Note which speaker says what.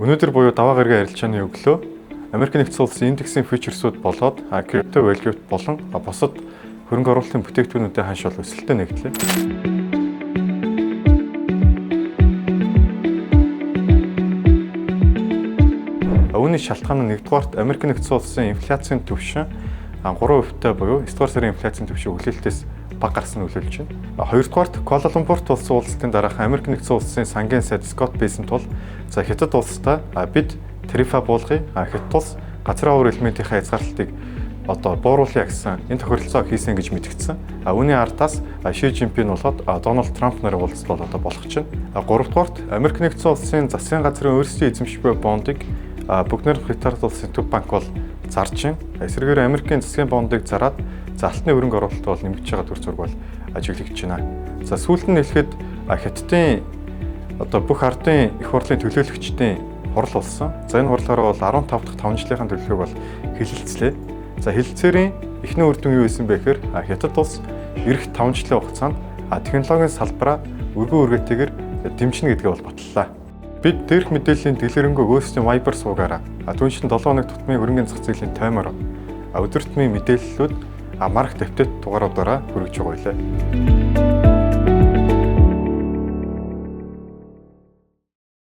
Speaker 1: Өнөөдөр буюу даваа гарагийн арилжааны өглөө Америк нэгдсэн улсын индексийн фьючерсүүд болоод крипто валют болон бусад хөрөнгө оруулалтын бүтээгдэхүүнүүдийн ханш бол өсөлтөд нэгдлээ. Үүний шалтгаан нь нэгдүгээрт Америк нэгдсэн улсын инфляцийн түвшин 3%-тай буюу 9 дугаар сарын инфляцийн түвшин хүлээлтээс бага гарсан нөлөөлж байна. Хоёрдугаарт Куала-Лумпурт улсын уулзалтын дараах Америк нэгдсэн улсын сангийн сайд Скотт Бейсент бол Хятад улстай бид тарифа буулгая, Хятад улс газар аваар элементийнхаа хязгаарлалтыг бууруулъя гэсэн энэ тохиролцоог хийсэн гэж мэдгдсэн. Үүний ардаас Ши Жинпин болоод Дональд Трамп нарын уулзалт бол болох чинь. Гуравдугаарт Америк нэгдсэн улсын засгийн газрын өөрсдийн эзэмших буй бондыг бүгд Хятад улсын төв банк бол зарж байна. Эсвэргээр Америкийн засгийн бондыг зараад алтны хөрөнгө оруулалт бол нэмэгдэж байгаа төр зураг бол ажиглагдж байна. За сүүлд нь хэлэхэд Хятадын бүх ардын их хурлын төлөөлөгчдийн хурал болсон. За энэ хурлаараа бол 15 дахь 5 жилийн төлөвлөгөөг бол хэлэлцлээ. За хэлэлцээрийн эхний үр дүн юу байсан бэ гэхээр Хятад улс эх 5 жилийн хугацаанд технологийн салбараа өргөн үргээтэйгээр дэмжинэ гэдгээ бол баталлаа. Бид дээрх мэдээллийн дэлгэрэнгүй өөрсдийн Viber суугаараа түүнчлэн 7 хоног тутмын хөрөнгөний зах зээлийн таймер өдөр тутмын мэдээллүүд марк давтад дугааруудаараа хүргэж байгаа байлаа.